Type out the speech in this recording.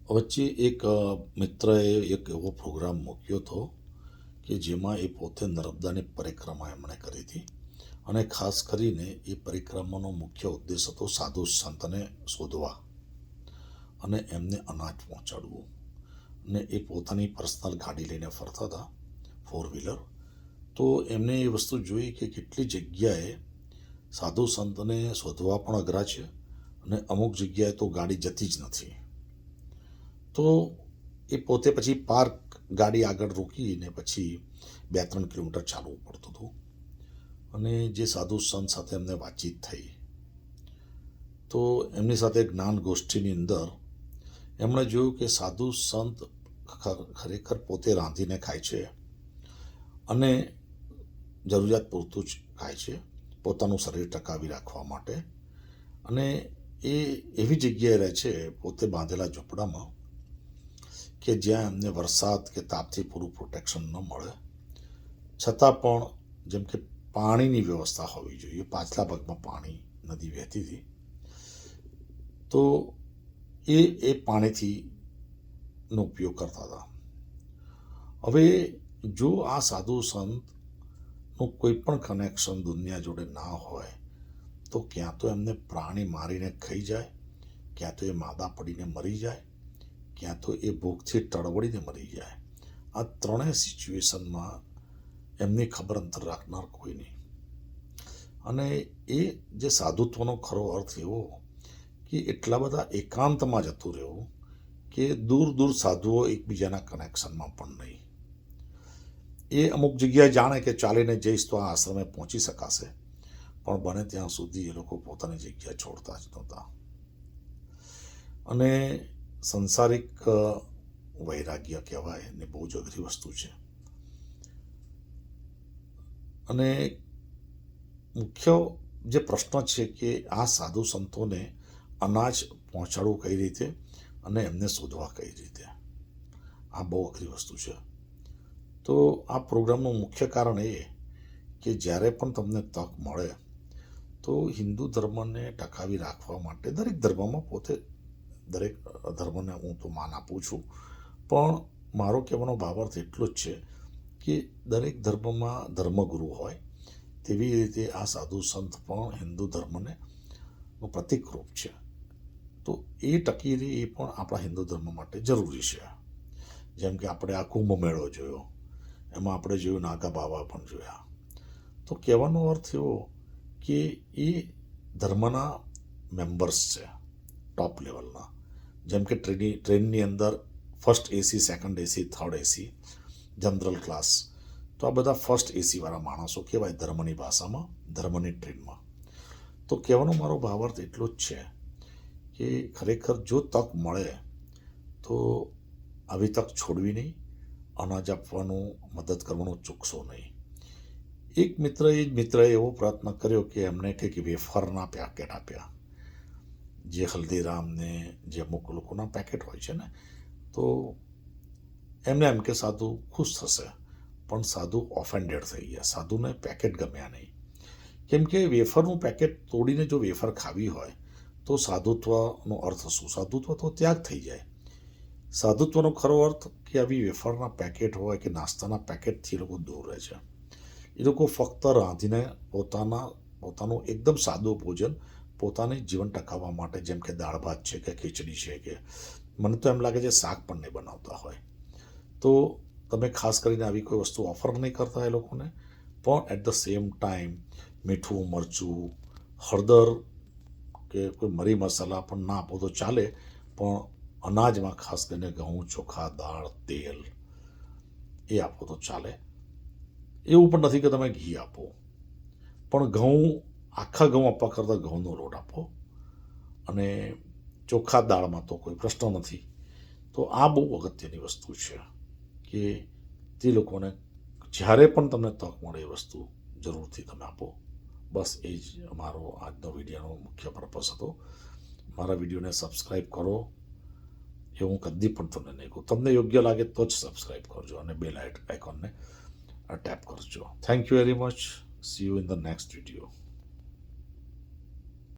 વચ્ચે એક મિત્રએ એક એવો પ્રોગ્રામ મૂક્યો હતો કે જેમાં એ પોતે નર્મદાની પરિક્રમા એમણે કરી હતી અને ખાસ કરીને એ પરિક્રમાનો મુખ્ય ઉદ્દેશ હતો સાધુ સંતને શોધવા અને એમને અનાજ પહોંચાડવું. અને એ પોતાની પર્સનલ ગાડી લઈને ફરતા હતા, ફોર વ્હીલર. તો એમને એ વસ્તુ જોઈ કે કેટલી જગ્યાએ સાધુ સંતને શોધવા પણ અઘરા છે અને અમુક જગ્યાએ તો ગાડી જતી જ નથી. તો એ પોતે પછી પાર્ક ગાડી આગળ રોકીને પછી 2-3 કિલોમીટર ચાલવું પડતું હતું. અને જે સાધુ સંત સાથે એમને વાતચીત થઈ, તો એમની સાથે જ્ઞાન ગોષ્ઠીની અંદર એમણે જોયું કે સાધુ સંત ખરેખર પોતે રાંધીને ખાય છે અને જરૂરિયાત પૂરતું જ ખાય છે પોતાનું શરીર ટકાવી રાખવા માટે. અને એ એવી જગ્યાએ રહે છે, પોતે બાંધેલા ઝૂંપડામાં, કે જ્યાં એમને વરસાદ કે તાપથી પૂરું પ્રોટેક્શન ન મળે, છતાં પણ જેમ કે પાણીની વ્યવસ્થા હોવી જોઈએ. પાછલા ભાગમાં પાણી નદી વહેતી હતી, તો એ પાણીથી નો ઉપયોગ કરતા હતા. હવે જો આ સાધુ સંતનું કોઈ પણ કનેક્શન દુનિયા જોડે ના હોય, તો ક્યાં તો એમને પ્રાણી મારીને ખાઈ જાય, ક્યાં તો એ માદા પડીને મરી જાય, ક્યાં તો એ ભૂખથી ટળવળીને મરી જાય. આ ત્રણેય સિચ્યુએશનમાં એમની ખબર અંતર રાખનાર કોઈ નહીં. અને એ જે સાધુત્વનો ખરો અર્થ એવો કે એટલા બધા એકાંતમાં જતું રહેવું કે દૂર દૂર સાધુઓ એકબીજાના કનેક્શનમાં પણ નહીં. એ અમુક જગ્યાએ જાણે કે ચાલીને જઈશ તો આ આશ્રમે પહોંચી શકાશે, પણ બને ત્યાં સુધી એ લોકો પોતાની જગ્યા છોડતા જ નહોતા. અને સંસારિક વૈરાગ્ય કહેવાય ને, બહુ જ અઘરી વસ્તુ છે. અને મુખ્ય જે પ્રશ્ન છે કે આ સાધુ સંતોને અનાજ પહોંચાડવું કઈ રીતે અને એમને શોધવા કઈ રીતે, આ બહુ અઘરી વસ્તુ છે. તો આ પ્રોગ્રામનું મુખ્ય કારણ એ કે જ્યારે પણ તમને તક મળે તો હિન્દુ ધર્મને ટકાવી રાખવા માટે, દરેક ધર્મમાં પોતે દરેક ધર્મને હું તો માન આપું છું, પણ મારો કહેવાનો ભાવાર્થ એટલો જ છે કે દરેક ધર્મમાં ધર્મગુરુ હોય, તેવી રીતે આ સાધુ સંત પણ હિન્દુ ધર્મને પ્રતિક રૂપ છે. તો એ ટકી રહે એ પણ આપણા હિન્દુ ધર્મ માટે જરૂરી છે. જેમ કે આપણે આ કુંભ મેળો જોયો, એમાં આપણે જોયું નાગા બાવા પણ જોયા. તો કહેવાનો અર્થ એવો કે એ ધર્મના મેમ્બર્સ છે, ટોપ લેવલના. જેમ કે ટ્રેનની અંદર first AC, second AC, third AC, general class, તો આ બધા ફર્સ્ટ એસીવાળા માણસો કહેવાય ધર્મની ભાષામાં, ધર્મની ટ્રેનમાં. તો કહેવાનો મારો ભાવાર્થ એટલો જ છે કે ખરેખર જો તક મળે તો આવી તક છોડવી નહીં, અનાજ આપવાનું, મદદ કરવાનું ચૂકશો નહીં. એક મિત્રએ એવો પ્રયત્ન કર્યો કે એમને કંઈક વેફરના પેકેટ આપ્યા, જે હલ્દીરામને જે અમુક લોકોના પેકેટ હોય છે ને, તો એમને એમ કે સાધુ ખુશ થશે, પણ સાધુ ઓફેન્ડેડ થઈ ગયા. સાધુને પેકેટ ગમ્યા નહીં. કેમ કે વેફરનું પેકેટ તોડીને જો વેફર ખાવી હોય તો સાધુત્વનો અર્થ શું? સાધુત્વ તો ત્યાગ થઈ જાય. સાધુત્વનો ખરો અર્થ કે આવી વેફરના પેકેટ હોય કે નાસ્તાના પેકેટથી એ લોકો દૂર રહે છે. એ લોકો ફક્ત રાંધીને પોતાનું એકદમ સાદું ભોજન પોતાની જીવન ટકાવવા માટે, જેમ કે દાળ ભાત છે કે ખીચડી છે, કે મને તો એમ લાગે છે શાક પણ નહીં બનાવતા હોય, તો તમે ખાસ કરીને આવી કોઈ વસ્તુ ઓફર નહીં કરતા એ લોકોને. પણ એટ ધ સેમ ટાઈમ મીઠું, મરચું, હળદર કે કોઈ મરી મસાલા પણ ના આપો તો ચાલે, પણ અનાજમાં ખાસ કરીને ઘઉં, ચોખા, દાળ, તેલ એ આપો તો ચાલે. એવું પણ નથી કે તમે ઘી આપો, પણ આખા ઘઉં આપવા કરતાં ઘઉંનો લોટ આપો. અને ચોખા દાળમાં તો કોઈ પ્રશ્ન નથી. તો આ બહુ અગત્યની વસ્તુ છે કે તે લોકોને જ્યારે પણ તમને તક મળે એ વસ્તુ જરૂરથી તમે આપો. બસ એ જ અમારો આજનો વિડીયોનો મુખ્ય પર્પસ હતો. મારા વિડીયોને સબસ્ક્રાઈબ કરો એ હું કદી પણ તમને નહીં કહું. તમને યોગ્ય લાગે તો જ સબસ્ક્રાઈબ કરજો અને બેલ આઇકોનને ટેપ કરજો. Thank you very much. C you in the next video.